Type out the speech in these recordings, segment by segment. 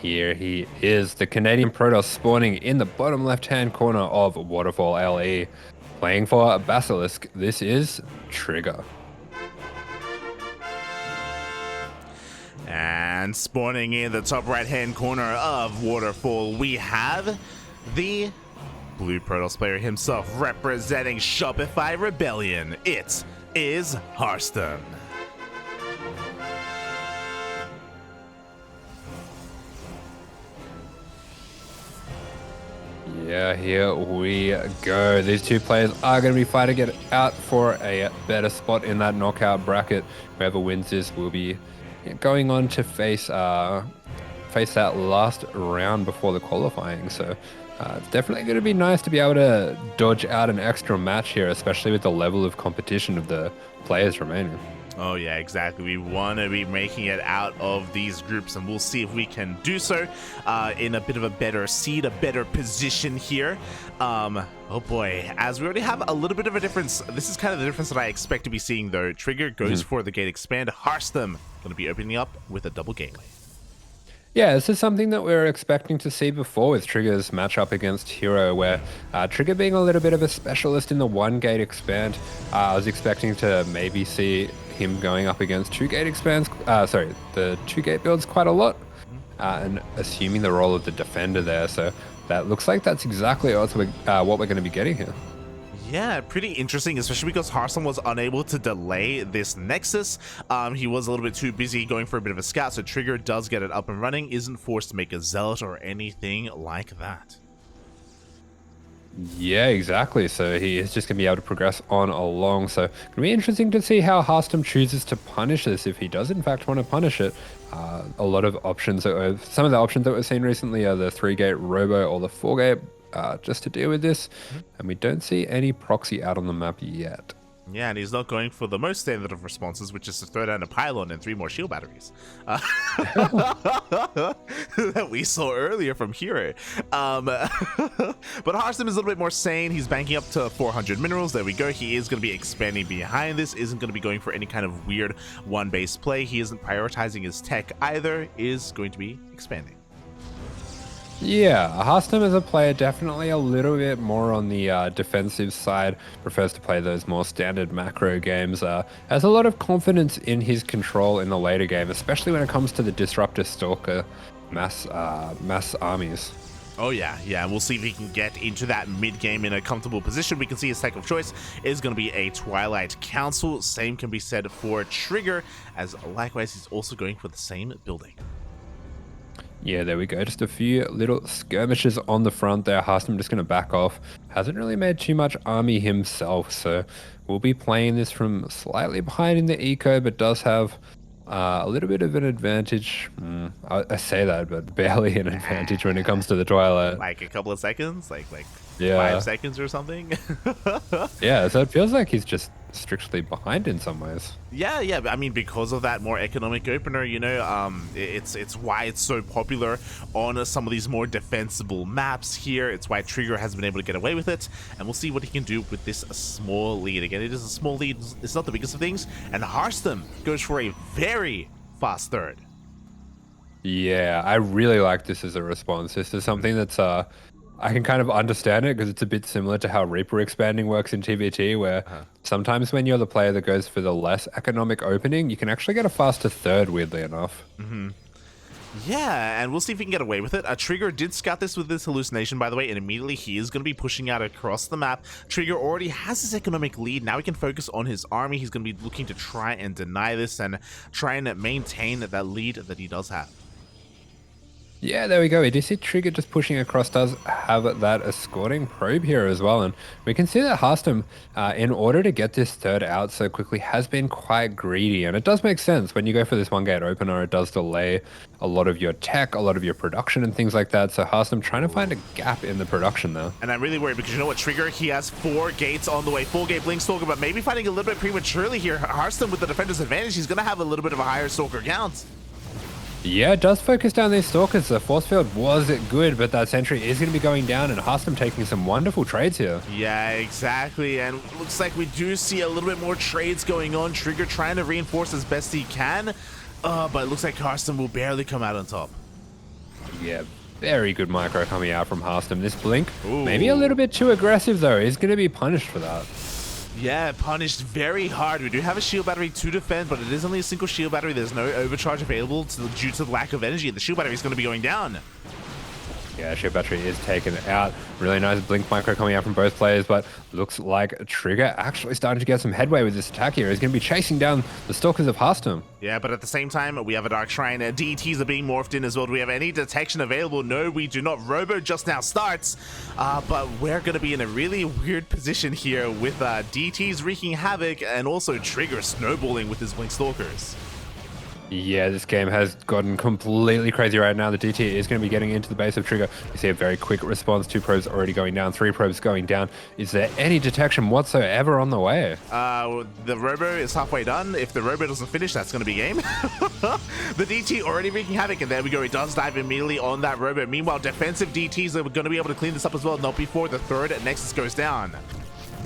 here he is, the Canadian Protoss spawning in the bottom left-hand corner of Waterfall LE. Playing for Basilisk, this is Trigger. And spawning in the top right-hand corner of Waterfall, we have the Blue Protoss player himself representing Shopify Rebellion. It is Harstem. Yeah, here we go. These two players are going to be fighting it out for a better spot in that knockout bracket. Whoever wins this will be going on to face that last round before the qualifying. So it's definitely going to be nice to be able to dodge out an extra match here, especially with the level of competition of the players remaining. Oh yeah, exactly. We want to be making it out of these groups, and we'll see if we can do so in a bit of a better seed, a better position here. Oh boy, as we already have a little bit of a difference. This is kind of the difference that I expect to be seeing, though. Trigger goes for the gate expand. Harstem going to be opening up with a double gateway. Yeah, this is something that we were expecting to see before with Trigger's matchup against Hero, where Trigger being a little bit of a specialist in the one gate expand, I was expecting to maybe see him going up against two gate expands, the two gate builds quite a lot, and assuming the role of the defender there. So that looks like that's exactly what we're going to be getting here. Yeah, pretty interesting, especially because Harstem was unable to delay this Nexus. He was a little bit too busy going for a bit of a scout, so Trigger does get it up and running, isn't forced to make a Zealot or anything like that. Yeah, exactly. So he is just going to be able to progress on along. So it's going to be interesting to see how Harstem chooses to punish this, if he does in fact want to punish it. A lot of options, some of the options that we've seen recently are the 3-gate Robo or the 4-gate just to deal with this. And we don't see any proxy out on the map yet. Yeah, and he's not going for the most standard of responses, which is to throw down a pylon and 3 more shield batteries that we saw earlier from Hero. But Harstem is a little bit more sane. He's banking up to 400 minerals. There we go. He is going to be expanding behind this. Isn't going to be going for any kind of weird one-base play. He isn't prioritizing his tech either. Is going to be expanding. Yeah, Harstem as a player definitely a little bit more on the defensive side, prefers to play those more standard macro games, has a lot of confidence in his control in the later game, especially when it comes to the Disruptor Stalker mass armies. Oh yeah, we'll see if he can get into that mid-game in a comfortable position. We can see his tech of choice is going to be a Twilight Council. Same can be said for Trigger, as likewise he's also going for the same building. Yeah, there we go. Just a few little skirmishes on the front there. Harstem just going to back off. Hasn't really made too much army himself, so we'll be playing this from slightly behind in the eco, but does have a little bit of an advantage. I say that, but barely an advantage when it comes to the Twilight. Like a couple of seconds? Like yeah. 5 seconds or something? Yeah, so it feels like he's just strictly behind in some ways. Yeah, I mean, because of that more economic opener, you know, it's why it's so popular on some of these more defensible maps here. It's why Trigger has been able to get away with it, and we'll see what he can do with this small lead. Again, it is a small lead. It's not the biggest of things, and Harstem goes for a very fast third. Yeah, I really like this as a response. This is something that's I can kind of understand it because it's a bit similar to how Reaper expanding works in TVT, where sometimes when you're the player that goes for the less economic opening, you can actually get a faster third, weirdly enough. Yeah, and we'll see if we can get away with it. Trigger did scout this with this hallucination, by the way, and immediately he is going to be pushing out across the map. Trigger already has his economic lead. Now he can focus on his army. He's going to be looking to try and deny this and try and maintain that lead that he does have. Yeah, there we go. We do see Trigger just pushing across, does have that escorting probe here as well. And we can see that Harstem, in order to get this third out so quickly, has been quite greedy. And it does make sense. When you go for this one gate opener, it does delay a lot of your tech, a lot of your production and things like that. So Harstem trying to find a gap in the production there. And I'm really worried because you know what, Trigger, he has 4 gates on the way. 4-gate Blink Stalker, but maybe fighting a little bit prematurely here. Harstem with the defender's advantage, he's going to have a little bit of a higher Stalker count. Yeah, it does focus down these Stalkers. The force field was good, but that sentry is going to be going down, and Harstem taking some wonderful trades here. Yeah, exactly, and looks like we do see a little bit more trades going on. Trigger trying to reinforce as best he can, but it looks like Harstem will barely come out on top. Yeah, very good micro coming out from Harstem. This blink, Ooh. maybe a little bit too aggressive though. He's going to be punished for that. Yeah, punished very hard. We do have a shield battery to defend, but it is only a single shield battery. There's no overcharge available due to the lack of energy. The shield battery is going to be going down. Yeah, shield battery is taken out. Really nice blink micro coming out from both players, but looks like Trigger actually starting to get some headway with this attack here. He's going to be chasing down the Stalkers of Harstem. Yeah, but at the same time, we have a Dark Shrine. DTs are being morphed in as well. Do we have any detection available? No, we do not. Robo just now starts, but we're going to be in a really weird position here with DTs wreaking havoc and also Trigger snowballing with his Blink Stalkers. Yeah, this game has gotten completely crazy right now. The DT is going to be getting into the base of Trigger. You see a very quick response. 2 probes already going down, 3 probes going down. Is there any detection whatsoever on the way? The Robo is halfway done. If the Robo doesn't finish, that's going to be game. The DT already wreaking havoc, and there we go. It does dive immediately on that Robo. Meanwhile, defensive DTs are going to be able to clean this up as well, not before the third Nexus goes down.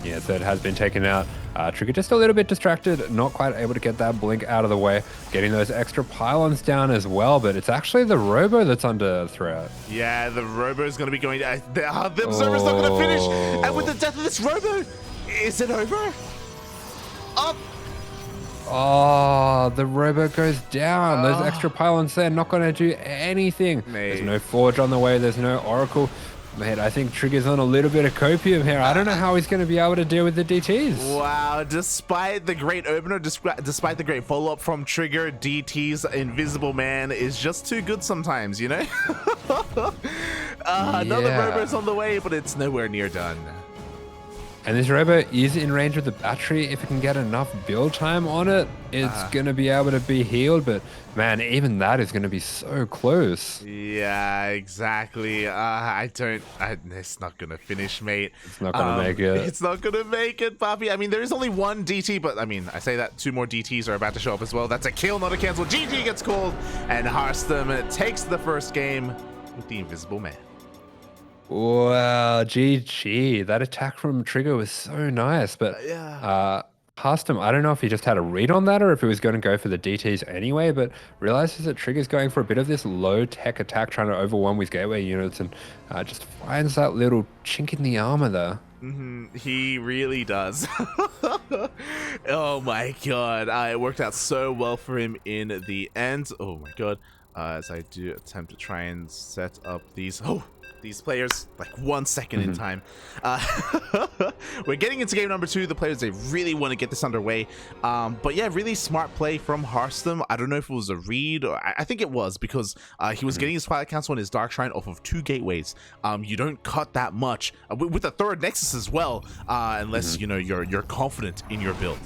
Yeah, third has been taken out. Trigger just a little bit distracted, not quite able to get that blink out of the way, getting those extra pylons down as well, but it's actually the Robo that's under threat. Yeah, the Robo is going to be going... the Observer's not going to finish, and with the death of this Robo, is it over? Up! Oh, the Robo goes down. Those extra pylons there, not going to do anything. There's no Forge on the way, there's no Oracle. Mate, I think Trigger's on a little bit of copium here. I don't know how he's going to be able to deal with the DTs. Wow, despite the great opener, despite the great follow-up from Trigger, DT's Invisible Man is just too good sometimes, you know? Another Robo's on the way, but it's nowhere near done. And this Robo is in range of the battery. If it can get enough build time on it, it's going to be able to be healed. But man, even that is going to be so close. Yeah, exactly. It's not going to finish, mate. It's not going to make it. It's not going to make it, Bobby. I mean, there is only one DT, but I mean, I say that 2 more DTs are about to show up as well. That's a kill, not a cancel. GG gets called, and Harstem takes the first game with the Invisible Man. Wow, GG. That attack from Trigger was so nice. But Harstem, I don't know if he just had a read on that or if he was going to go for the DTs anyway, but realizes that Trigger's going for a bit of this low-tech attack, trying to overwhelm his gateway units, and just finds that little chink in the armor there. He really does. Oh my god. It worked out so well for him in the end. Oh my god. As I do attempt to try and set up these players like 1 second in time. We're getting into game number 2. The players, they really want to get this underway, but yeah, really smart play from Harstem. I don't know if it was a read, or I think it was, because he was getting his pilot council and his Dark Shrine off of 2 gateways. You don't cut that much with a third Nexus as well, unless you know you're confident in your build.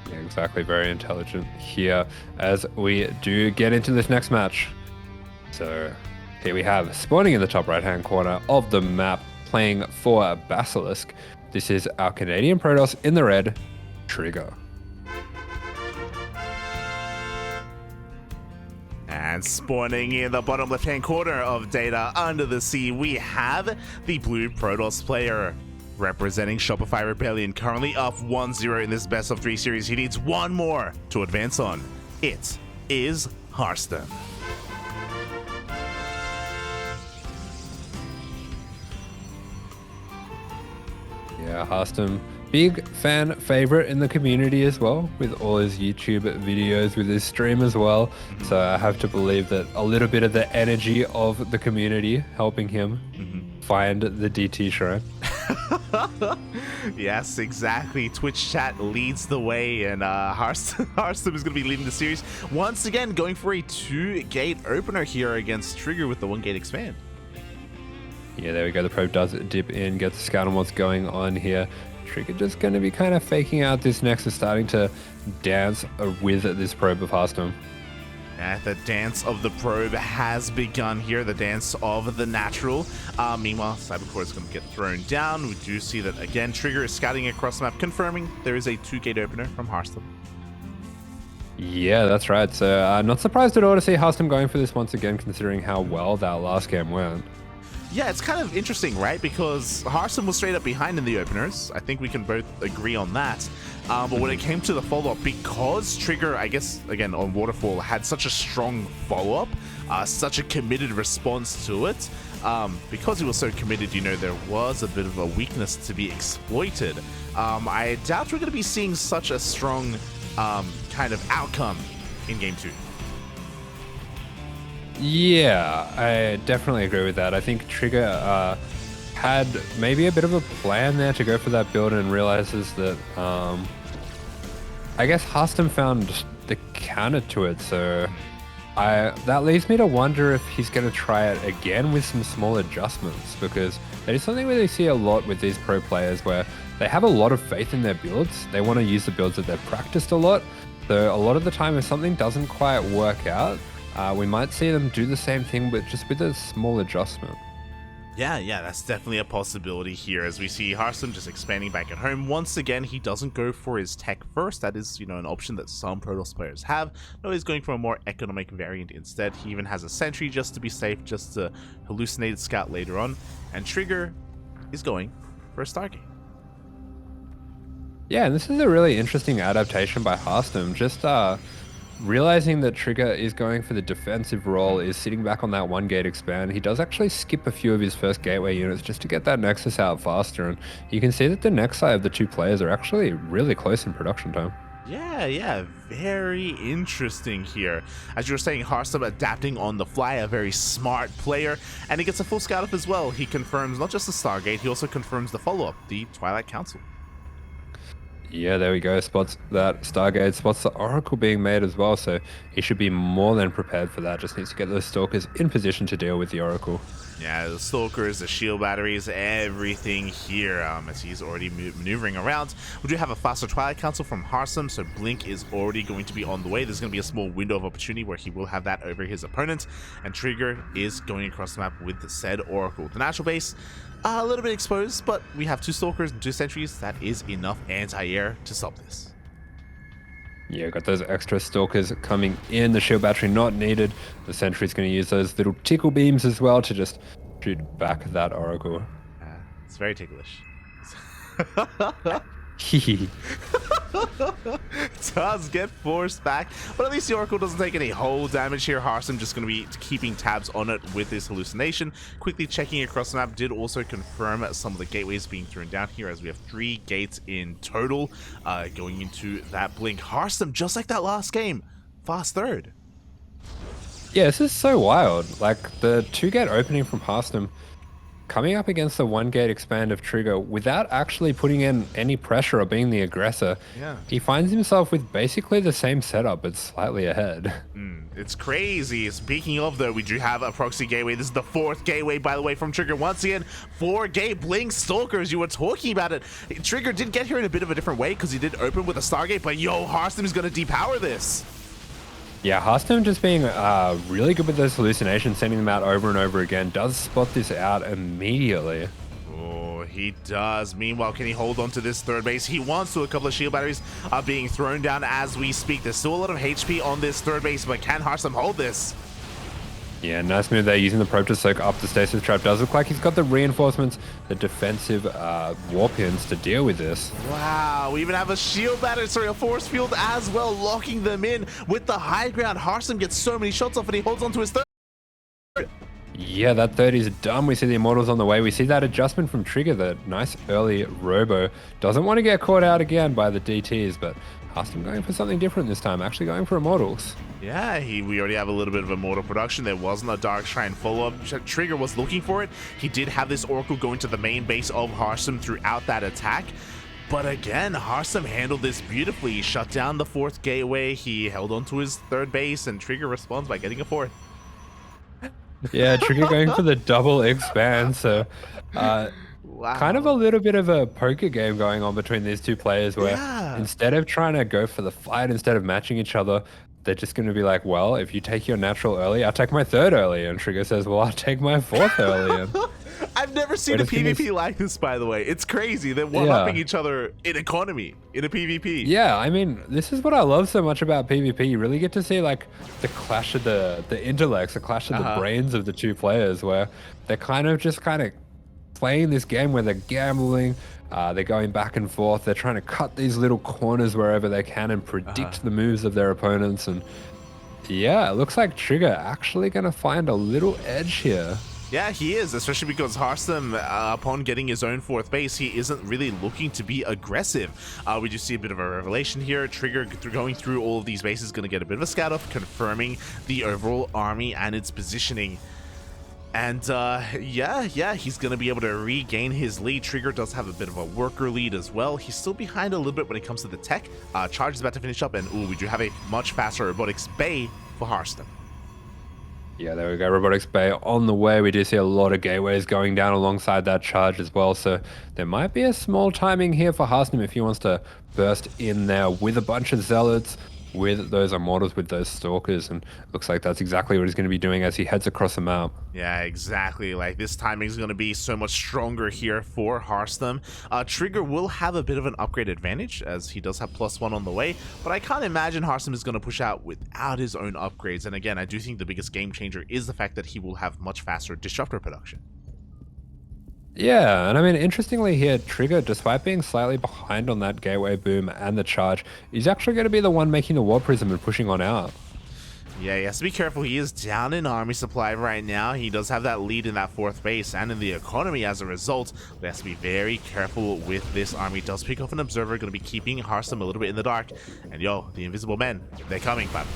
Yeah, exactly. Very intelligent here as we do get into this next match. So here we have, spawning in the top right-hand corner of the map, playing for Basilisk. This is our Canadian Protoss in the red, Trigger. And spawning in the bottom left-hand corner of data under the sea, we have the blue Protoss player. Representing Shopify Rebellion, currently up 1-0 in this best of 3 series. He needs 1 more to advance on. It is Harstem. Yeah, Harstem, big fan favorite in the community as well, with all his YouTube videos, with his stream as well. So I have to believe that a little bit of the energy of the community helping him find the DT shrine. Yes, exactly. Twitch chat leads the way, and Harstem is going to be leading the series. Once again, going for a 2-gate opener here against Trigger with the 1-gate expand. Yeah, there we go. The probe does dip in, gets a scout on what's going on here. Trigger just going to be kind of faking out this Nexus, starting to dance with this probe of Harstem. The dance of the probe has begun here, the dance of the natural. Meanwhile, Cybercore is going to get thrown down. We do see that, again, Trigger is scouting across the map, confirming there is a 2-gate opener from Harstem. Yeah, that's right. So not surprised at all to see Harstem going for this once again, considering how well that last game went. Yeah, it's kind of interesting, right? Because Harstem was straight up behind in the openers. I think we can both agree on that. But when it came to the follow-up, because Trigger, I guess, again, on Waterfall, had such a strong follow-up, such a committed response to it, because he was so committed, you know, there was a bit of a weakness to be exploited. I doubt we're going to be seeing such a strong kind of outcome in Game 2. Yeah, I definitely agree with that. I think Trigger had maybe a bit of a plan there to go for that build and realizes that I guess Harstem found the counter to it, so that leads me to wonder if he's going to try it again with some small adjustments, because that is something where they see a lot with these pro players where they have a lot of faith in their builds. They want to use the builds that they've practiced a lot. So a lot of the time, if something doesn't quite work out, we might see them do the same thing, but just with a small adjustment. Yeah, that's definitely a possibility here, as we see Harstem just expanding back at home. Once again, he doesn't go for his tech first. That is, you know, an option that some Protoss players have. No, he's going for a more economic variant instead. He even has a sentry just to be safe, just to hallucinate scout later on. And Trigger is going for a Stargate. Yeah, and this is a really interesting adaptation by Harstem. Just realizing that Trigger is going for the defensive role, is sitting back on that one gate expand. He does actually skip a few of his first gateway units just to get that Nexus out faster, and you can see that the Nexi of the two players are actually really close in production time. Yeah, very interesting here. As you were saying, Harstem adapting on the fly, a very smart player, and he gets a full scout up as well. He confirms not just the Stargate, he also confirms the follow-up, the Twilight Council. Yeah, there we go. Spots that Stargate, spots the Oracle being made as well, so he should be more than prepared for that. Just needs to get those Stalkers in position to deal with the Oracle. Yeah, the Stalkers, the shield batteries, everything here, as he's already maneuvering around. We do have a faster Twilight Council from Harstem, so Blink is already going to be on the way. There's going to be a small window of opportunity where he will have that over his opponent, and Trigger is going across the map with the said Oracle. The natural base, a little bit exposed, but we have 2 Stalkers and 2 Sentries. That is enough anti-air to stop this. Yeah, got those extra Stalkers coming in. The shield battery not needed. The Sentry's going to use those little tickle beams as well to just shoot back that Oracle. It's very ticklish. Does get forced back, but at least the Oracle doesn't take any whole damage here. Harstem just going to be keeping tabs on it with this hallucination. Quickly checking across the map, did also confirm some of the gateways being thrown down here, as we have 3 gates in total going into that Blink. Harstem, just like that last game, fast third. Yeah, this is so wild. Like, the 2-gate opening from Harstem coming up against the 1-gate expand of Trigger without actually putting in any pressure or being the aggressor. Yeah. He finds himself with basically the same setup, but slightly ahead. It's crazy. Speaking of, though, we do have a proxy gateway. This is the 4th gateway, by the way, from Trigger. Once again, 4-gate Blink Stalkers. You were talking about it. Trigger did get here in a bit of a different way because he did open with a Stargate, but yo, Harstem is going to depower this. Yeah, Harstem just being really good with those hallucinations, sending them out over and over again, does spot this out immediately. Oh, he does. Meanwhile, can he hold on to this 3rd base? He wants to. A couple of shield batteries are being thrown down as we speak. There's still a lot of HP on this 3rd base, but can Harstem hold this? Yeah, nice move there, using the probe to soak up the stasis trap. Does look like he's got the reinforcements, the defensive war pins to deal with this. Wow, we even have a shield battery, a force field as well, locking them in with the high ground. Harstem gets so many shots off and he holds on to his 3rd. Yeah, that 30 is done. We see the Immortals on the way. We see that adjustment from Trigger, the nice early robo. Doesn't want to get caught out again by the DTs, but Harstem going for something different this time, actually going for Immortals. Yeah, we already have a little bit of Immortal production. There wasn't a Dark Shrine follow-up. Trigger was looking for it. He did have this Oracle going to the main base of Harstem throughout that attack. But again, Harstem handled this beautifully. He shut down the 4th gateway. He held on to his 3rd base, and Trigger responds by getting a 4th. Yeah, Trigger going for the double expand, so Wow. kind of a little bit of a poker game going on between these two players where instead of trying to go for the fight, instead of matching each other, they're just going to be like, well, if you take your natural early, I'll take my third early. And Trigger says, well, I'll take my fourth early. And I've never we're seen a just gonna, PvP like this, by the way. It's crazy. They're one-upping yeah. each other in economy in a PvP. Yeah, I mean, this is what I love so much about PvP. You really get to see like the clash of the intellects, the clash of the brains of the two players, where they're kind of playing this game where they're gambling, they're going back and forth, they're trying to cut these little corners wherever they can and predict the moves of their opponents. And yeah, it looks like Trigger actually gonna find a little edge here. Yeah, he is, especially because Harstem, upon getting his own fourth base, he isn't really looking to be aggressive. We just see a bit of a revelation here. Trigger, going through all of these bases, is going to get a bit of a scout off, confirming the overall army and its positioning. And yeah, he's going to be able to regain his lead. Trigger does have a bit of a worker lead as well. He's still behind a little bit when it comes to the tech. Charge is about to finish up, and ooh, we do have a much faster robotics bay for Harstem. Yeah, there we go. Robotics Bay on the way. We do see a lot of gateways going down alongside that charge as well. So there might be a small timing here for Harstem if he wants to burst in there with a bunch of zealots, with those immortals, with those stalkers. And looks like that's exactly what he's going to be doing as he heads across the map. Yeah, exactly. Like, this timing is going to be so much stronger here for Harstem. Trigger will have a bit of an upgrade advantage as he does have +1 on the way, but I can't imagine Harstem is going to push out without his own upgrades. And again, I do think the biggest game changer is the fact that he will have much faster disruptor production. Yeah, and I mean, interestingly here, Trigger, despite being slightly behind on that gateway boom and the charge, is actually going to be the one making the War Prism and pushing on out. Yeah, he has to be careful. He is down in army supply right now. He does have that lead in that fourth base and in the economy as a result. But he has to be very careful with this army. Does pick off an observer, going to be keeping Harstem a little bit in the dark. And yo, the invisible men, they're coming, but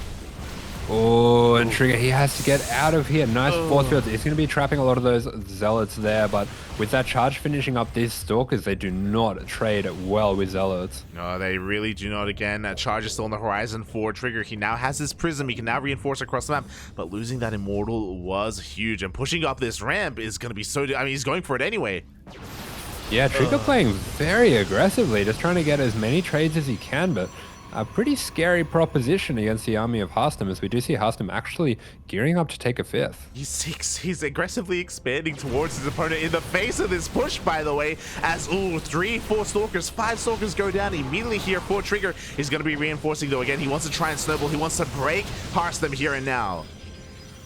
Oh, and Trigger, he has to get out of here. Nice force field. He's going to be trapping a lot of those zealots there, but with that charge finishing up these stalkers, they do not trade well with zealots. no, they really do not. Again, charge is still on the horizon for Trigger. He now has his prism. He can now reinforce across the map, but losing that immortal was huge. And pushing up this ramp is going to be so... I mean, he's going for it anyway. Yeah, Trigger playing very aggressively, just trying to get as many trades as he can, but a pretty scary proposition against the army of Harstem, as we do see Harstem actually gearing up to take a fifth. He's aggressively expanding towards his opponent in the face of this push, by the way, as, ooh, 3, 4 stalkers, 5 stalkers go down immediately here for Trigger. He's going to be reinforcing, though. Again, he wants to try and snowball. He wants to break Harstem here and now.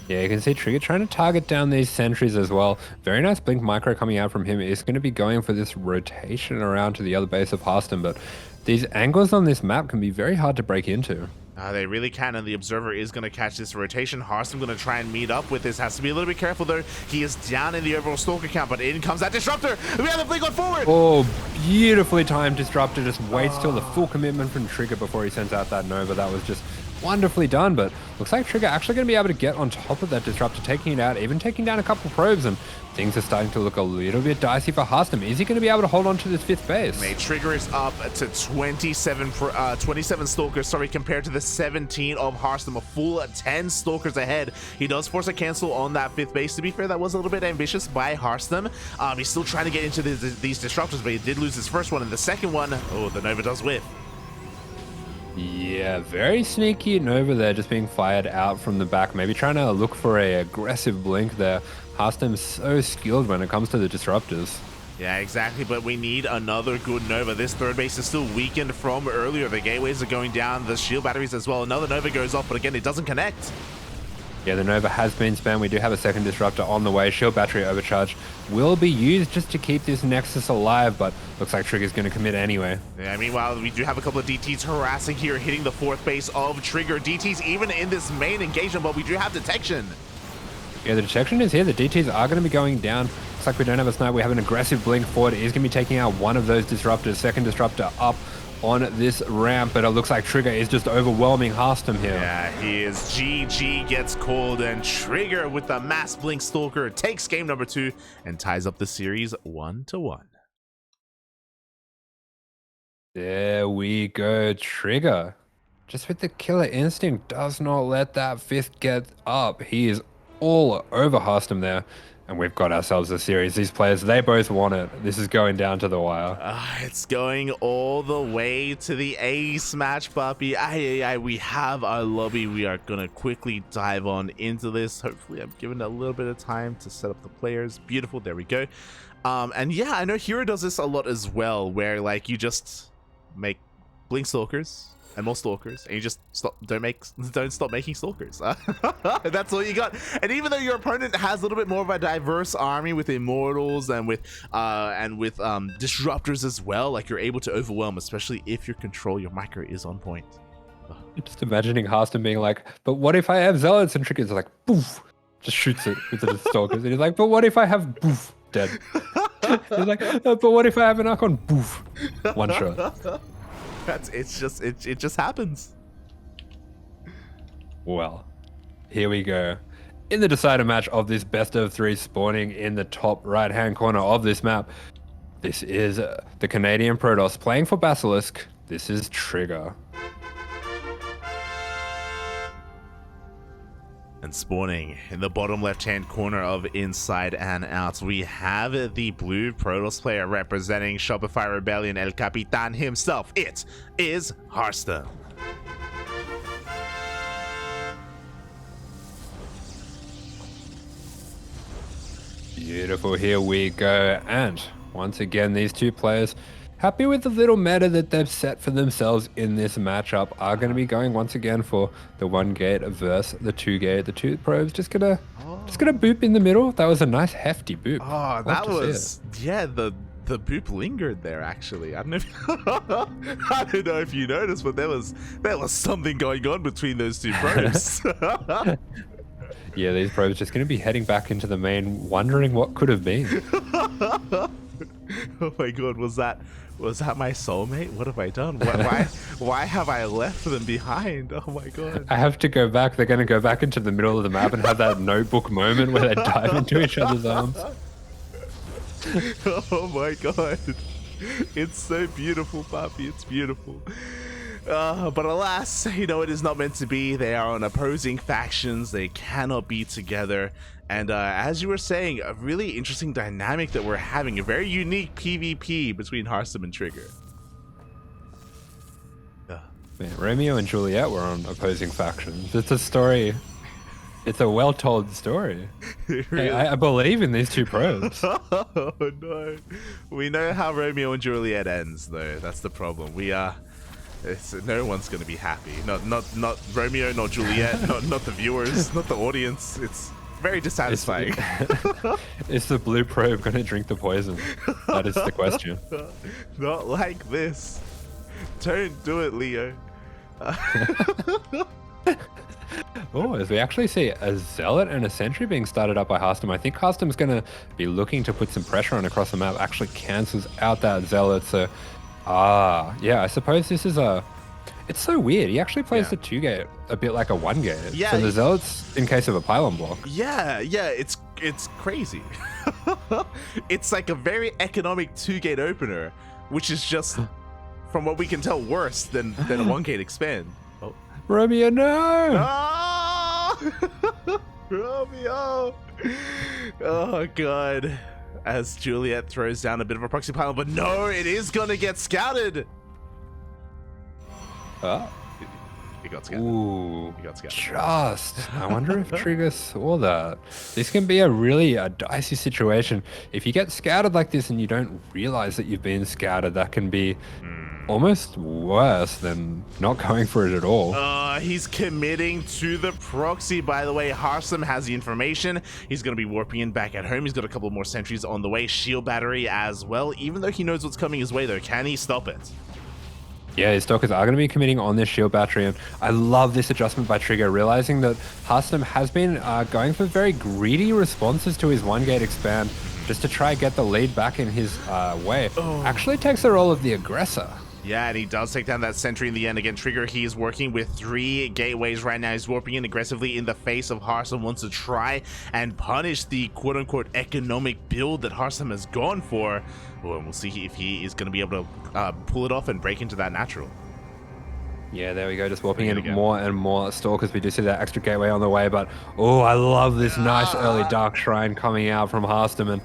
Yeah, you can see Trigger trying to target down these sentries as well. Very nice blink micro coming out from him. He's going to be going for this rotation around to the other base of Harstem, but these angles on this map can be very hard to break into. They really can, and the observer is going to catch this rotation. Harstem going to try and meet up with this. Has to be a little bit careful, though. He is down in the overall stalker count, but in comes that disruptor. We have the blink on forward. Oh, beautifully timed disruptor. Just waits till the full commitment from Trigger before he sends out that Nova. That was just wonderfully done, but looks like Trigger actually going to be able to get on top of that disruptor, taking it out, even taking down a couple probes, and things are starting to look a little bit dicey for Harstem. Is he going to be able to hold on to this fifth base? Mate, Trigger is up to 27 stalkers, sorry, compared to the 17 of Harstem, a full 10 stalkers ahead. He does force a cancel on that fifth base. To be fair, that was a little bit ambitious by Harstem. He's still trying to get into these disruptors, but he did lose his first one, and the second one, oh, the Nova does whiff. Yeah, very sneaky Nova there, just being fired out from the back, maybe trying to look for a aggressive blink there. Harstem's so skilled when it comes to the disruptors. Yeah, exactly, but we need another good Nova. This third base is still weakened from earlier. The gateways are going down, the shield batteries as well. Another Nova goes off, but again, it doesn't connect. Yeah, the Nova has been spammed. We do have a second disruptor on the way. Shield battery overcharge will be used just to keep this Nexus alive, but looks like Trigger's going to commit anyway. Yeah, meanwhile, we do have a couple of DTs harassing here, hitting the fourth base of Trigger. DTs even in this main engagement, but we do have detection. Yeah, the detection is here. The DTs are going to be going down. Looks like we don't have a snipe. We have an aggressive blink forward. It is going to be taking out one of those disruptors. Second disruptor up on this ramp, but it looks like Trigger is just overwhelming Harstem here. Yeah, he is. GG gets called, and Trigger with the mass blink stalker takes game number 2 and ties up the series 1-1. There we go. Trigger, just with the killer instinct, does not let that fifth get up. He is all over Harstem there. And we've got ourselves a series. These players, they both want it. This is going down to the wire. It's going all the way to the ace match, puppy. We have our lobby. We are going to quickly dive on into this. Hopefully, I'm giving a little bit of time to set up the players. Beautiful. There we go. And yeah, I know Hero does this a lot as well, where like you just make blink stalkers and more stalkers, and you just don't stop making stalkers. That's all you got. And even though your opponent has a little bit more of a diverse army with immortals and with disruptors as well, like you're able to overwhelm, especially if your micro is on point. Just imagining Harstem being like, but what if I have zealots? And Trigger's like, poof, just shoots it with the stalkers. And he's like, but what if I have poof, dead? He's like, but what if I have an Archon? Poof, one shot. It just happens. Well, here we go. In the decider match of this best of 3 spawning in the top right hand corner of this map, this is the Canadian Protoss playing for Basilisk. This is Trigger. And spawning in the bottom left-hand corner of Inside and Out, we have the blue Protoss player representing Shopify Rebellion, El Capitan himself. It is Harstem. Beautiful, here we go. And once again, these two players, happy with the little meta that they've set for themselves in this matchup, are going to be going once again for the 1 gate versus the 2 gate. The 2 probes just gonna boop in the middle. That was a nice hefty boop. Oh, that was, yeah, the boop lingered there actually. I don't know if you noticed, but there was something going on between those 2 probes. Yeah, these probes just going to be heading back into the main, wondering what could have been. Oh my god, was that my soulmate? What have I done? Why have I left them behind? Oh my god. I have to go back. They're going to go back into the middle of the map and have that notebook moment where they dive into each other's arms. Oh my god. It's so beautiful, puppy. It's beautiful. But alas, it is not meant to be. They are on opposing factions. They cannot be together. And as you were saying, a really interesting dynamic that we're having, a very unique PvP between Harstem and Trigger. Man, Romeo and Juliet were on opposing factions. It's a story. It's a well-told story. Really? Hey, I believe in these 2 pros. Oh no. We know how Romeo and Juliet ends, though. That's the problem. No one's gonna be happy. Not Romeo, not Juliet, not the viewers, not the audience. It's very dissatisfying. Is the blue probe gonna drink the poison? That is the question. Not like this. Don't do it, Leo. Oh, as we actually see a Zealot and a Sentry being started up by Harstem, I think Harstem's going to be looking to put some pressure on across the map, actually cancels out that Zealot. So, yeah, I suppose this is it's so weird. He actually plays the 2 gate a bit like a 1 gate. Yeah, so the Zealot's in case of a pylon block. Yeah, it's crazy. It's like a very economic 2 gate opener, which is just, from what we can tell, worse than a 1 gate expand. Oh. Romeo, no! Oh! Romeo! Oh, God. As Juliet throws down a bit of a proxy pylon, but no, it is gonna get scouted! He got scouted. Ooh, He got scouted. Just. I wonder if Trigger saw that. This can be a really dicey situation. If you get scouted like this and you don't realize that you've been scouted, that can be almost worse than not going for it at all. He's committing to the proxy, by the way. Harstem has the information. He's going to be warping in back at home. He's got a couple more sentries on the way. Shield battery as well. Even though he knows what's coming his way, though, can he stop it? Yeah, his stalkers are going to be committing on this shield battery, and I love this adjustment by Trigger, realizing that Harstem has been going for very greedy responses to his 1 gate expand just to try get the lead back in his way. Actually takes the role of the aggressor. Yeah, and he does take down that sentry in the end. Again, Trigger, he is working with 3 gateways right now. He's warping in aggressively in the face of Harstem, wants to try and punish the quote-unquote economic build that Harstem has gone for. Oh, and we'll see if he is going to be able to pull it off and break into that natural. Yeah, there we go. Just warping Bring it in again. more and more Stalkers. We do see that extra gateway on the way, but oh, I love this nice early Dark Shrine coming out from Harstem. And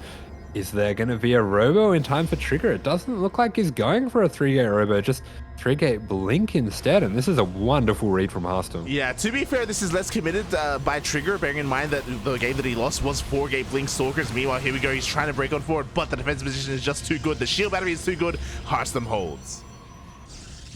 is there going to be a Robo in time for Trigger? It doesn't look like he's going for a 3-gate Robo, just 3-gate Blink instead. And this is a wonderful read from Harstem. Yeah, to be fair, this is less committed by Trigger, bearing in mind that the game that he lost was 4-gate Blink Stalkers. Meanwhile, here we go. He's trying to break on forward, but the defensive position is just too good. The shield battery is too good. Harstem holds.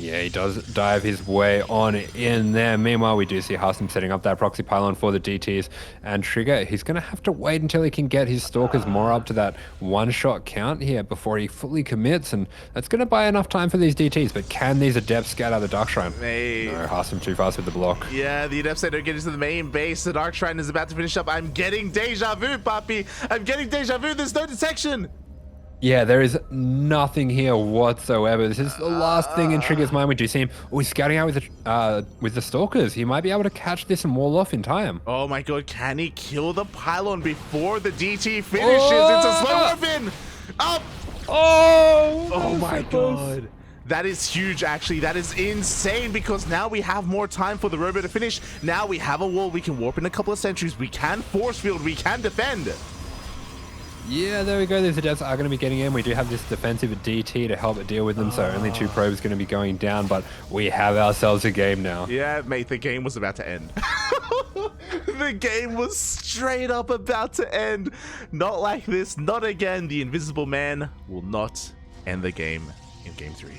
Yeah, he does dive his way on in there. Meanwhile, we do see Harstem setting up that proxy pylon for the DTs. And Trigger, he's going to have to wait until he can get his Stalkers more up to that one-shot count here before he fully commits. And that's going to buy enough time for these DTs. But can these Adepts get out of the Dark Shrine? Hey. No, Harstem too fast with the block. Yeah, the Adepts don't get into the main base. The Dark Shrine is about to finish up. I'm getting deja vu, Papi. I'm getting deja vu. There's no detection. Yeah, there is nothing here whatsoever. This is the last thing in Trigger's mind. We do see him. Oh, he's scouting out with the Stalkers. He might be able to catch this and wall off in time. Oh my god, can he kill the pylon before the DT finishes? It's a slow weapon! Up! Oh my god. That is huge, actually. That is insane because now we have more time for the Robo to finish. Now we have a wall. We can warp in a couple of sentries. We can force field. We can defend. Yeah, there we go. These Adepts are going to be getting in. We do have this defensive DT to help deal with them, so only 2 probes going to be going down, but we have ourselves a game now. Yeah, mate, the game was about to end. The game was straight up about to end. Not like this, not again. The Invisible Man will not end the game in Game 3.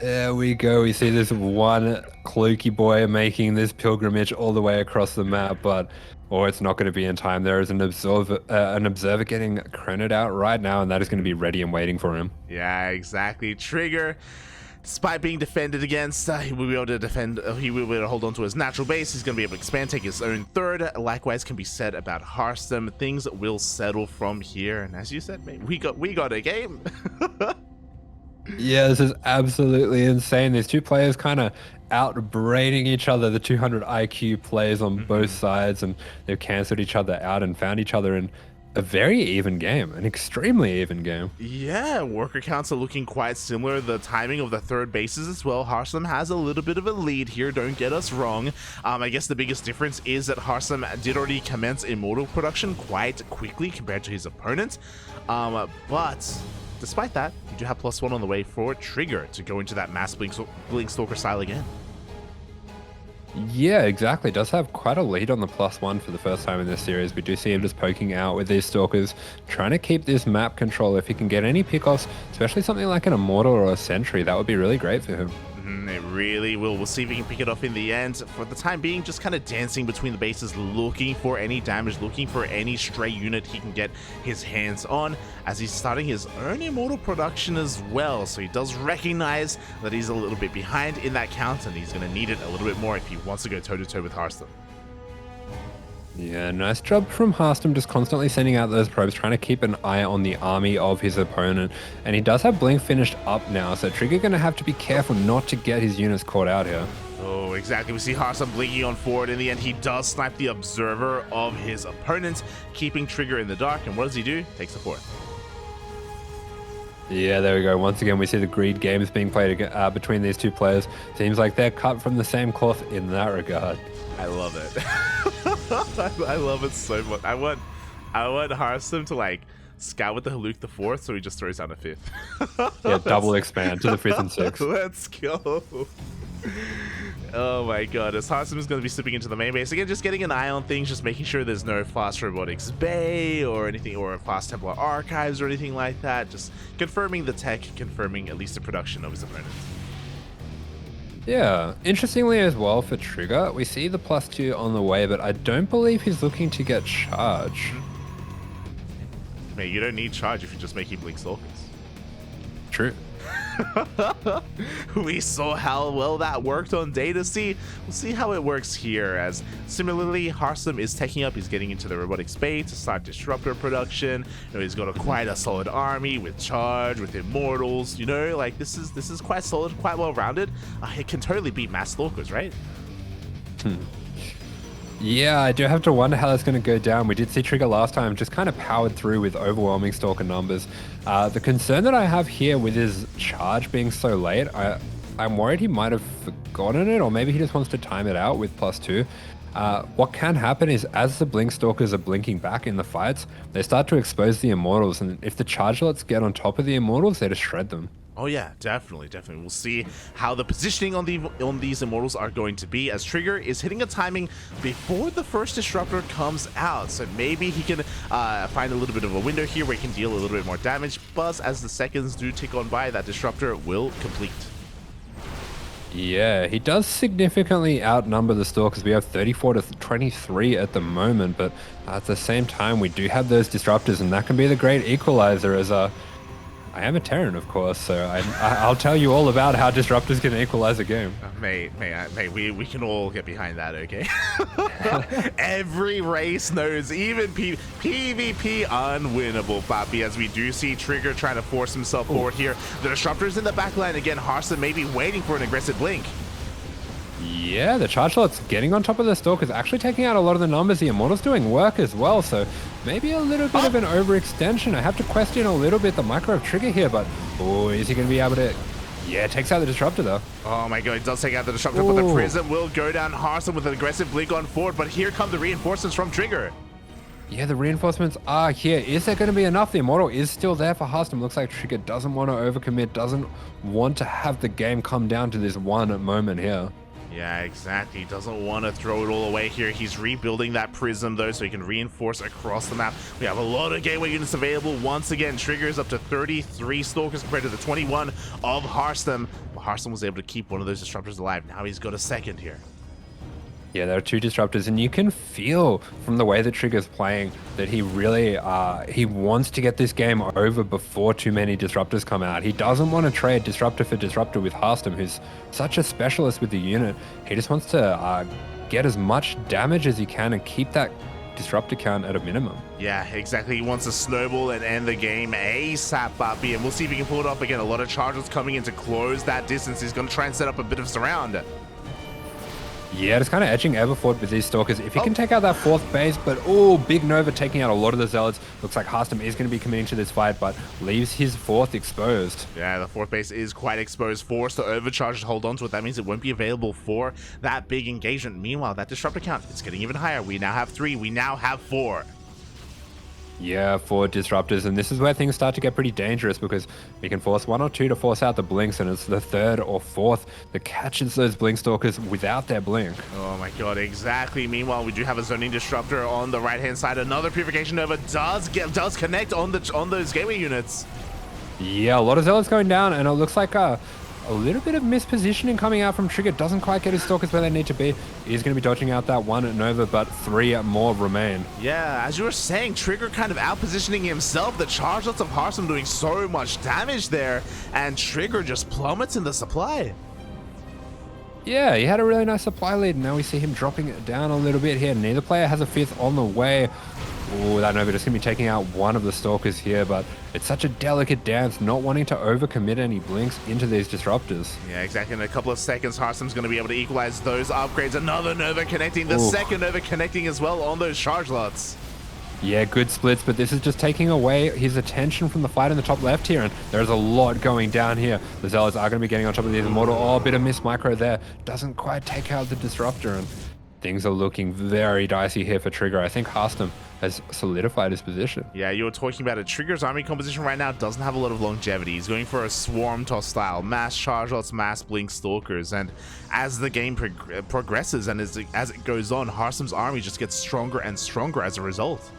There we go. We see this one Cloaky boy making this pilgrimage all the way across the map, but it's not going to be in time. There is an observer getting credit out right now, and that is going to be ready and waiting for him. Yeah, exactly. Trigger, despite being defended against, he will be able to defend. He will be able to hold on to his natural base. He's going to be able to expand, take his own third. Likewise, can be said about Harstem. Things will settle from here, and as you said, mate, we got a game. Yeah, this is absolutely insane. These two players kind of outbraining each other, the 200 IQ players on both sides, and they've cancelled each other out and found each other in a very even game, an extremely even game. Yeah, worker counts are looking quite similar. The timing of the third bases as well. Harstem has a little bit of a lead here, don't get us wrong. I guess the biggest difference is that Harstem did already commence Immortal production quite quickly compared to his opponent. But despite that, you do have +1 on the way for Trigger to go into that mass Blink Stalker style again. Yeah, exactly. Does have quite a lead on the +1 for the first time in this series. We do see him just poking out with these Stalkers, trying to keep this map control. If he can get any pickoffs, especially something like an Immortal or a Sentry, that would be really great for him. It really will. We'll see if he can pick it off in the end. For the time being, just kind of dancing between the bases, looking for any damage, looking for any stray unit he can get his hands on, as he's starting his own Immortal production as well. So he does recognize that he's a little bit behind in that count, and he's going to need it a little bit more if he wants to go toe-to-toe with Harstem. Yeah, nice job from Harstem, just constantly sending out those probes, trying to keep an eye on the army of his opponent. And he does have Blink finished up now, so Trigger going to have to be careful not to get his units caught out here. Oh, exactly. We see Harstem blinking on forward. In the end, he does snipe the Observer of his opponent, keeping Trigger in the dark. And what does he do? Takes the fourth. Yeah, there we go. Once again, we see the greed games being played between these two players. Seems like they're cut from the same cloth in that regard. I love it. I love it so much. I want Harstem to like scout with the Haluk the 4th, so he just throws down a 5th. Yeah, double expand to the 5th and 6th. Let's go. Oh my god, as Harstem is going to be slipping into the main base again, just getting an eye on things, just making sure there's no Fast Robotics Bay or anything, or Fast Templar Archives or anything like that. Just confirming the tech, confirming at least the production of his opponent. Yeah, interestingly as well for Trigger, we see the +2 on the way, but I don't believe he's looking to get charge. Mate, you don't need charge if you're just making Blink Stalkers. True. We saw how well that worked on Data C. We'll see how it works here, as similarly Harstem is taking up, he's getting into the robotics bay to start disruptor production. You know, he's got quite a solid army with charge, with immortals, you know, like this is quite solid, quite well rounded. It can totally beat mass stalkers, right? Yeah, I do have to wonder how that's going to go down. We did see Trigger last time just kind of powered through with overwhelming Stalker numbers. The concern that I have here with his charge being so late, I'm worried he might have forgotten it, or maybe he just wants to time it out with +2. What can happen is as the Blink Stalkers are blinking back in the fights, they start to expose the Immortals, and if the Chargelots get on top of the Immortals, they just shred them. Oh yeah, definitely. We'll see how the positioning on these Immortals are going to be, as Trigger is hitting a timing before the first Disruptor comes out. So maybe he can find a little bit of a window here where he can deal a little bit more damage. But as the seconds do tick on by, that Disruptor will complete. Yeah, he does significantly outnumber the Stalkers. We have 34 to 23 at the moment, but at the same time, we do have those Disruptors, and that can be the great equalizer as I am a Terran, of course, so I'll tell you all about how Disruptors can equalize a game. Mate, we can all get behind that, okay? Every race knows, even PvP unwinnable, Papi, as we do see Trigger trying to force himself forward here. The Disruptor's in the backline again. Harstem may be waiting for an aggressive blink. Yeah, the Chargelot's getting on top of the Stalkers, actually taking out a lot of the numbers. The Immortal's doing work as well, so maybe a little bit of an overextension. I have to question a little bit the micro of Trigger here, but is he going to be able to... Yeah, takes out the Disruptor though. Oh my god, he does take out the Disruptor, but the Prism will go down. Harstem with an aggressive blink on forward, but here come the reinforcements from Trigger. Yeah, the reinforcements are here. Is there going to be enough? The Immortal is still there for Harstem. Looks like Trigger doesn't want to overcommit, doesn't want to have the game come down to this one moment here. Yeah, exactly. He doesn't want to throw it all away here. He's rebuilding that Prism, though, so he can reinforce across the map. We have a lot of gateway units available. Once again, Trigger is up to 33 Stalkers compared to the 21 of Harstem. But Harstem was able to keep one of those Disruptors alive. Now he's got a second here. Yeah, there are two Disruptors, and you can feel from the way that Trigger's playing that he really he wants to get this game over before too many Disruptors come out. He doesn't want to trade Disruptor for Disruptor with Harstem, who's such a specialist with the unit. He just wants to get as much damage as he can and keep that Disruptor count at a minimum. Yeah, exactly. He wants to snowball and end the game ASAP, Papi, and we'll see if he can pull it off again. A lot of charges coming in to close that distance. He's going to try and set up a bit of surround. Yeah, just kind of edging Everford with these Stalkers. If he can take out that fourth base, but Big Nova taking out a lot of the Zealots. Looks like Harstem is going to be committing to this fight, but leaves his fourth exposed. Yeah, the fourth base is quite exposed. Forced to overcharge to hold on to it. That means it won't be available for that big engagement. Meanwhile, that Disruptor count, it's getting even higher. We now have 3. We now have 4. Yeah, 4 Disruptors, and this is where things start to get pretty dangerous because we can force 1 or 2 to force out the blinks, and it's the 3rd or 4th that catches those Blink Stalkers without their blink. Oh my god, exactly. Meanwhile, we do have a zoning Disruptor on the right-hand side. Another Purification Nova does connect on those gateway units. Yeah, a lot of Zealots going down, and it looks like a little bit of mispositioning coming out from Trigger. Doesn't quite get his Stalkers where they need to be. He's going to be dodging out that one Nova, but 3 more remain. Yeah, as you were saying, Trigger kind of out-positioning himself. The Chargelots of Harstem doing so much damage there, and Trigger just plummets in the supply. Yeah, he had a really nice supply lead. Now we see him dropping it down a little bit here. Neither player has a 5th on the way. That Nova just going to be taking out one of the Stalkers here, but it's such a delicate dance, not wanting to overcommit any blinks into these Disruptors. Yeah, exactly. In a couple of seconds, Harstem's going to be able to equalize those upgrades. Another Nova connecting, the second Nova connecting as well on those Chargelots. Yeah, good splits, but this is just taking away his attention from the fight in the top left here, and there's a lot going down here. The Zealots are going to be getting on top of these Immortal. Oh, a bit of miss micro there. Doesn't quite take out the Disruptor, and things are looking very dicey here for Trigger. I think Harstem has solidified his position. Yeah, you were talking about it. Trigger's army composition right now doesn't have a lot of longevity. He's going for a swarm toss style, mass Chargelots, mass Blink Stalkers, and as the game progresses and as it goes on, Harstem's army just gets stronger and stronger as a result.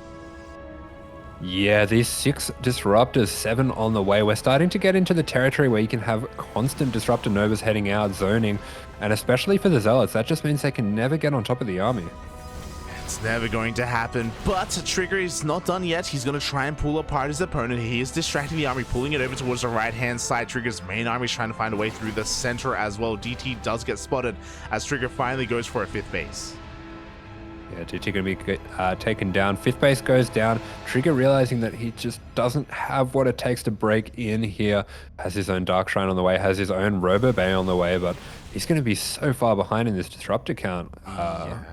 Yeah, these 6 Disruptors, 7 on the way. We're starting to get into the territory where you can have constant Disruptor Novas heading out, zoning, and especially for the Zealots, that just means they can never get on top of the army. It's never going to happen, but Trigger is not done yet. He's going to try and pull apart his opponent. He is distracting the army, pulling it over towards the right-hand side. Trigger's main army is trying to find a way through the center as well. DT does get spotted as Trigger finally goes for a 5th base. Yeah, DT going to be taken down. 5th base goes down. Trigger realizing that he just doesn't have what it takes to break in here. Has his own Dark Shrine on the way, has his own Robo Bay on the way, but he's going to be so far behind in this Disruptor count. Yeah.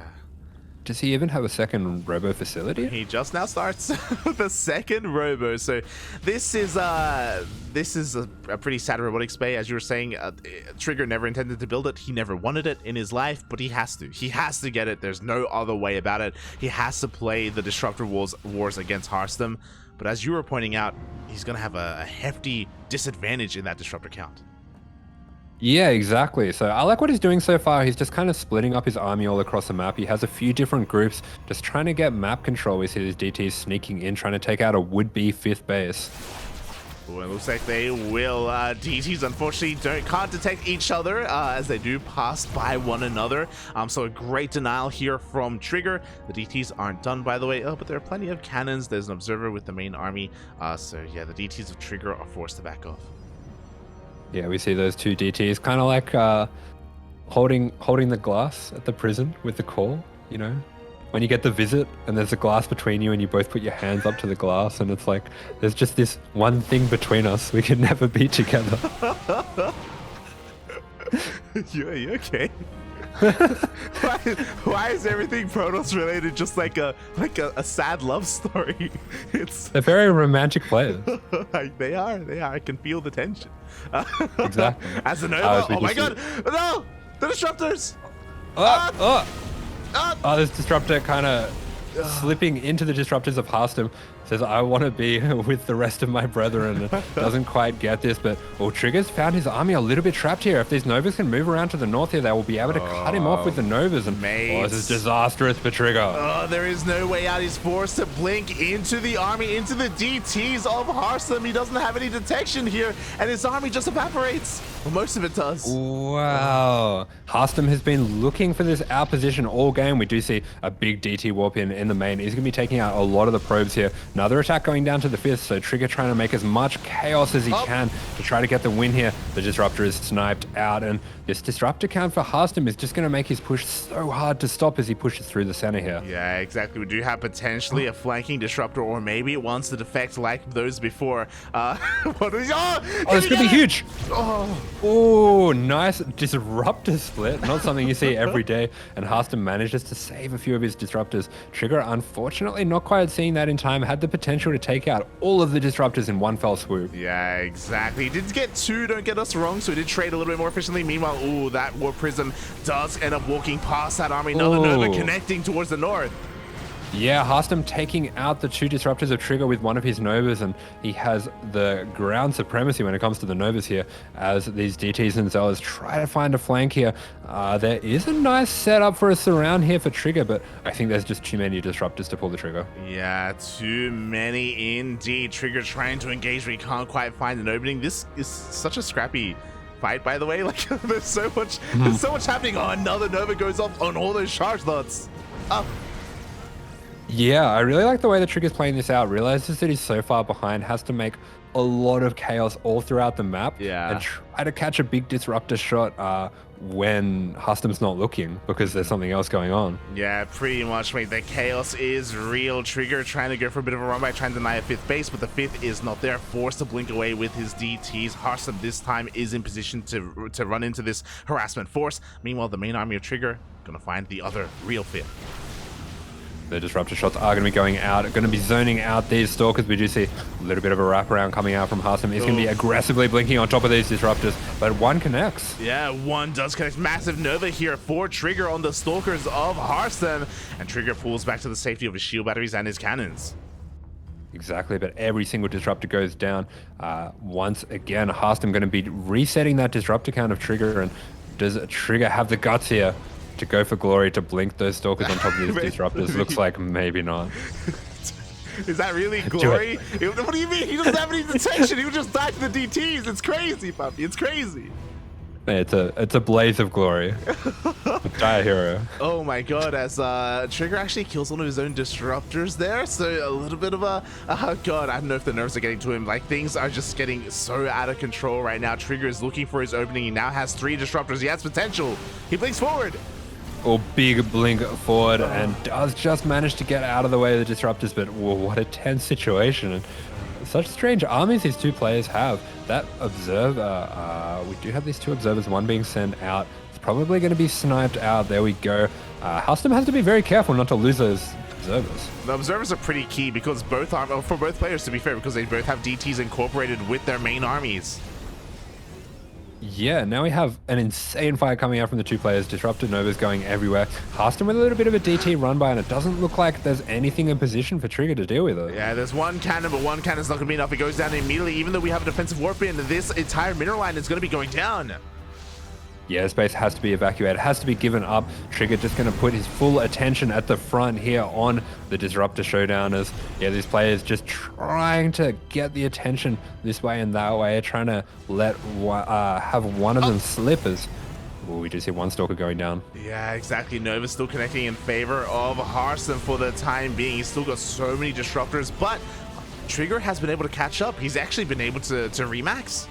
does he even have a second robo facility? He just now starts the second robo. So this is a pretty sad robotics bay. As you were saying, Trigger never intended to build it. He never wanted it in his life, but he has to. He has to get it. There's no other way about it. He has to play the Disruptor Wars against Harstem. But as you were pointing out, he's going to have a hefty disadvantage in that Disruptor count. Yeah, exactly. So I like what he's doing so far. He's just kind of splitting up his army all across the map. He has a few different groups, just trying to get map control. We see these DTs sneaking in, trying to take out a would-be 5th base. Ooh, it looks like they will. DTs unfortunately can't detect each other as they do pass by one another. So a great denial here from Trigger. The DTs aren't done, by the way. Oh, but there are plenty of cannons. There's an observer with the main army. So yeah, the DTs of Trigger are forced to back off. Yeah, we see those two DTs kind of like holding the glass at the prison with the call, you know? When you get the visit and there's a glass between you and you both put your hands up to the glass and it's like, there's just this one thing between us. We can never be together. You okay? why is everything Protoss related just like a sad love story? They're very romantic players. They are. I can feel the tension. Exactly. As a Nova, oh my god, no! The disruptors! This disruptor kind of slipping into the disruptors of Harstem. Says, I want to be with the rest of my brethren. Doesn't quite get this, but Trigger's found his army a little bit trapped here. If these Novas can move around to the north here, they will be able to cut him off with the Novas. And this is disastrous for Trigger. There is no way out. He's forced to blink into the army, into the DTs of Harstem. He doesn't have any detection here, and his army just evaporates. Well, most of it does. Wow. Harstem has been looking for this out position all game. We do see a big DT warp in the main. He's going to be taking out a lot of the probes here. Another attack going down to the 5th, so Trigger trying to make as much chaos as he can to try to get the win here. The Disruptor is sniped out, and this Disruptor count for Harstem is just going to make his push so hard to stop as he pushes through the center here. Yeah, exactly. We do have potentially a flanking Disruptor, or maybe it wants to defect like those before. This could be huge. Oh, nice Disruptor split. Not something you see every day, and Harstem manages to save a few of his Disruptors. Trigger, unfortunately, not quite seeing that in time. Had the potential to take out all of the Disruptors in one fell swoop. Yeah, exactly. He did get 2, don't get us wrong, so he did trade a little bit more efficiently. Meanwhile, that Warp Prism does end up walking past that army. Another Nova connecting towards the north. Yeah, Harstem taking out the 2 Disruptors of Trigger with one of his Novas, and he has the ground supremacy when it comes to the Novas here as these DTs and Zealous try to find a flank here. There is a nice setup for a surround here for Trigger, but I think there's just too many Disruptors to pull the trigger. Yeah, too many indeed. Trigger trying to engage, but he can't quite find an opening. This is such a scrappy fight, by the way. Like, there's so much happening. Oh, another Nova goes off on all those charge lots. Yeah, I really like the way that Trigger's playing this out. Realizes that he's so far behind, has to make a lot of chaos all throughout the map. Yeah. And try to catch a big Disruptor shot when Harstem's not looking because there's something else going on. Yeah, pretty much, mate. The chaos is real. Trigger trying to go for a bit of a run back, trying to deny a 5th base, but the 5th is not there. Forced to blink away with his DTs. Harstem this time is in position to run into this harassment force. Meanwhile, the main army of Trigger gonna find the other real 5th. The Disruptor shots are going to be going out, going to be zoning out these Stalkers. We do see a little bit of a wraparound coming out from Harstem. He's going to be aggressively blinking on top of these Disruptors, but one connects. Yeah, one does connect. Massive Nova here for Trigger on the Stalkers of Harstem, and Trigger pulls back to the safety of his shield batteries and his cannons. Exactly, but every single Disruptor goes down. Once again, Harstem going to be resetting that Disruptor count of Trigger, and does Trigger have the guts here to go for glory to blink those Stalkers on top of these Disruptors? Looks like maybe not. Is that really glory? What do you mean? He doesn't have any detection. He would just die to the DTs. It's crazy, puppy. It's crazy. It's a blaze of glory. Die hero. Oh my god, as Trigger actually kills one of his own Disruptors there, so a little bit of a god, I don't know if the nerves are getting to him. Like, things are just getting so out of control right now. Trigger is looking for his opening. He now has 3 Disruptors. He has potential. He blinks forward. Big blink forward and does just manage to get out of the way of the Disruptors, but what a tense situation. And such strange armies these 2 players have. That Observer, we do have these 2 Observers, one being sent out. It's probably going to be sniped out. There we go. Harstem has to be very careful not to lose those observers. The observers are pretty key because for both players, to be fair, because they both have DTs incorporated with their main armies. Yeah, now we have an insane fight coming out from the two players. Disruptor Nova's going everywhere. Harstem with a little bit of a DT run by, and it doesn't look like there's anything in position for Trigger to deal with it. Yeah, there's one cannon, but one cannon's not going to be enough. It goes down immediately. Even though we have a defensive warp in, this entire mineral line is going to be going down. Yeah, space has to be evacuated, has to be given up. Trigger just going to put his full attention at the front here on the Disruptor Showdown as, yeah, these players just trying to get the attention this way and that way, trying to have one of them slip as, well, we do see one Stalker going down. Yeah, exactly. Nova still connecting in favor of Harstem for the time being. He's still got so many Disruptors, but Trigger has been able to catch up. He's actually been able to remax.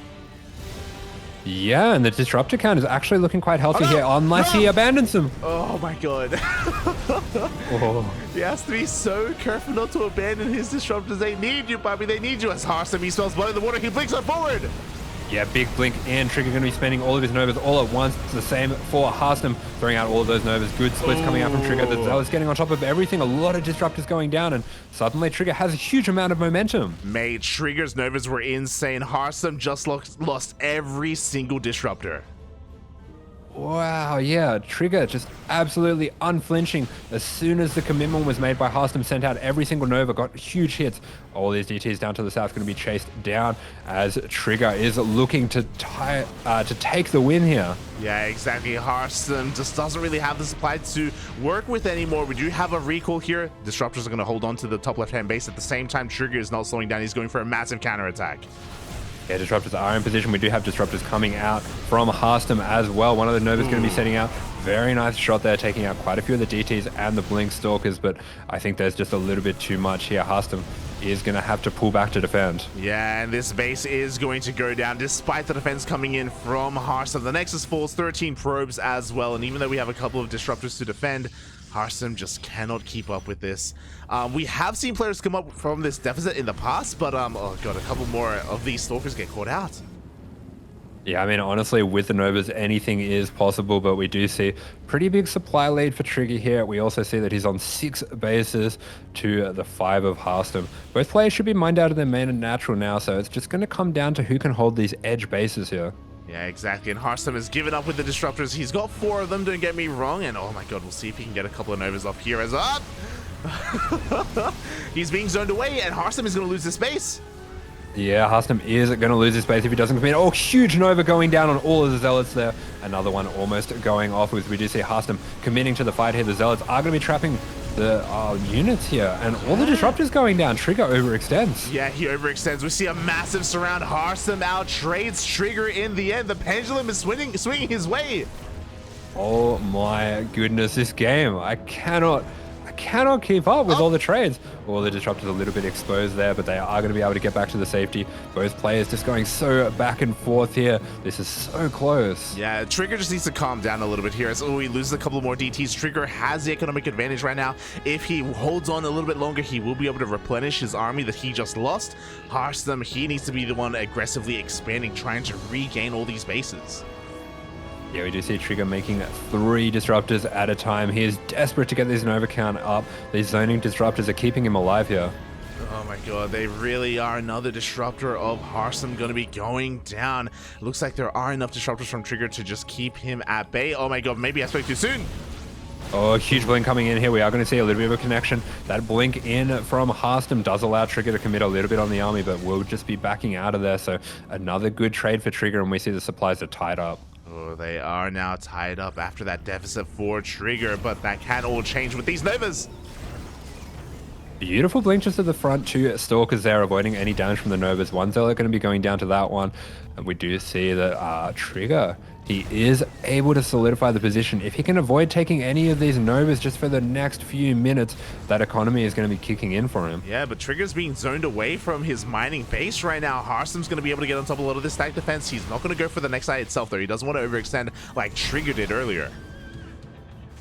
Yeah, and the Disruptor count is actually looking quite healthy here, unless he abandons them. Oh my god. He has to be so careful not to abandon his Disruptors. They need you, Bobby. They need you. As Harstem, he smells blood in the water. He blinks on forward. Yeah, big blink, and Trigger going to be spending all of his Novas all at once. It's the same for Harstem, throwing out all of those Novas. Good splits coming out from Trigger. The Zealot's getting on top of everything. A lot of Disruptors going down, and suddenly Trigger has a huge amount of momentum. Mate, Trigger's Novas were insane. Harstem just lost every single Disruptor. Wow, yeah, Trigger just absolutely unflinching. As soon as the commitment was made by Harstem, sent out every single Nova, got huge hits. All these DTs down to the south going to be chased down as Trigger is looking to take the win here. Yeah, exactly. Harstem just doesn't really have the supply to work with anymore. We do have a recall here. Disruptors are going to hold on to the top left-hand base. At the same time, Trigger is not slowing down. He's going for a massive counterattack. Yeah, Disruptors are in position. We do have Disruptors coming out from Harstem as well. One of the Nova's going to be setting out. Very nice shot there, taking out quite a few of the DTs and the Blink Stalkers, but I think there's just a little bit too much here. Harstem is going to have to pull back to defend. Yeah, and this base is going to go down despite the defense coming in from Harstem. The Nexus falls, 13 probes as well, and even though we have a couple of Disruptors to defend, Harstem just cannot keep up with this. We have seen players come up from this deficit in the past, but oh god, a couple more of these Stalkers get caught out. Yeah, I mean, honestly, with the Novas, anything is possible, but we do see pretty big supply lead for Trigger here. We also see that he's on 6 bases to the 5 of Harstem. Both players should be mined out of their main and natural now, so it's just going to come down to who can hold these edge bases here. Yeah, exactly. And Harstem has given up with the Disruptors. He's got 4 of them, don't get me wrong. And oh my god, we'll see if he can get a couple of Novas off here as up. He's being zoned away, and Harstem is going to lose this base. Yeah, Harstem is going to lose his base if he doesn't commit. Oh, huge Nova going down on all of the Zealots there. Another one almost going off with, we do see Harstem committing to the fight here. The Zealots are going to be trapping the units here, and all the Disruptors going down. Trigger overextends. Yeah, he overextends. We see a massive surround. Harstem out trades Trigger in the end. The pendulum is swinging his way. Oh my goodness, this game. I cannot keep up with all the trades. All the Disruptors a little bit exposed there, but they are going to be able to get back to the safety. Both players just going so back and forth here. This is so close. Yeah, Trigger just needs to calm down a little bit here. As he loses a couple more DTs, Trigger has the economic advantage right now. If he holds on a little bit longer, he will be able to replenish his army that he just lost. Harstem, he needs to be the one aggressively expanding, trying to regain all these bases. Yeah, we do see Trigger making 3 Disruptors at a time. He is desperate to get this Nova count up. These zoning Disruptors are keeping him alive here. Oh my god, they really are. Another Disruptor of Harstem going to be going down. Looks like there are enough Disruptors from Trigger to just keep him at bay. Oh my god, maybe I spoke too soon. Oh, huge blink coming in here. We are going to see a little bit of a connection. That blink in from Harstem does allow Trigger to commit a little bit on the army, but we'll just be backing out of there. So another good trade for Trigger, and we see the supplies are tied up. Oh, they are now tied up after that deficit for Trigger, but that can all change with these Novas. Beautiful blink just at the front, 2 Stalkers there, avoiding any damage from the Novas. One Zealot going to be going down to that one. And we do see that Trigger, he is able to solidify the position. If he can avoid taking any of these Novas just for the next few minutes, that economy is going to be kicking in for him. Yeah, but Trigger's being zoned away from his mining base right now. Harstem's going to be able to get on top of a lot of this stack defense. He's not going to go for the next side itself, though. He doesn't want to overextend like Trigger did earlier.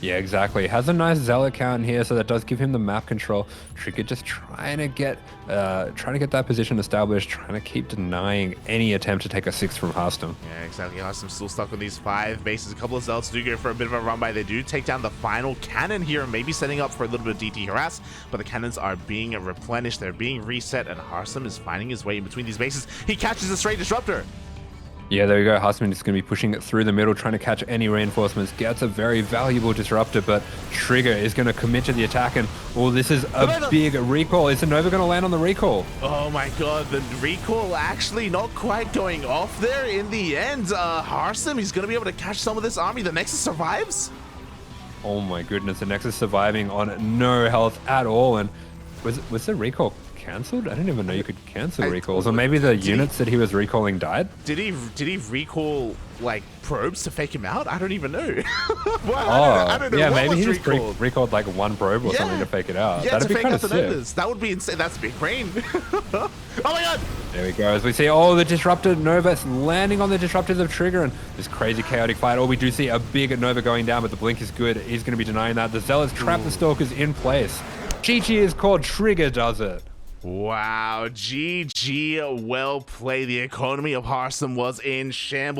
Yeah, exactly. Has a nice Zealot count here, so that does give him the map control. Trigger just trying to get that position established, trying to keep denying any attempt to take a 6 from Harstem. Yeah, exactly. Harstem still stuck on these 5 bases. A couple of Zealots do go for a bit of a run by. They do take down the final cannon here, maybe setting up for a little bit of DT harass, but the cannons are being replenished. They're being reset, and Harstem is finding his way in between these bases. He catches a straight disruptor. Yeah, there we go. Harstem is going to be pushing it through the middle, trying to catch any reinforcements. Gets a very valuable disruptor, but Trigger is going to commit to the attack. And, oh, this is a big recall. Is the Nova going to land on the recall? Oh my god, the recall actually not quite going off there in the end. Harstem, he's going to be able to catch some of this army. The Nexus survives? Oh my goodness, the Nexus surviving on no health at all. And was the recall cancelled? I didn't even know you could cancel recalls. Or maybe the units that he was recalling died? Did he recall like probes to fake him out? I don't even know. Well, I don't know. Yeah, what maybe he was just recalled like one probe or something to fake it out. Yeah, That'd to be fake kind out of the sick. Novas. That would be insane. That's big brain. Oh my god! There we go. As we see, oh, the disruptor Nova landing on the disruptors of Trigger, and this crazy chaotic fight. Oh, we do see a big Nova going down, but the blink is good. He's going to be denying that. The Zealots trap the Stalkers in place. GG is called. Trigger does it. Wow, GG, well played. The economy of Harstem was in shambles.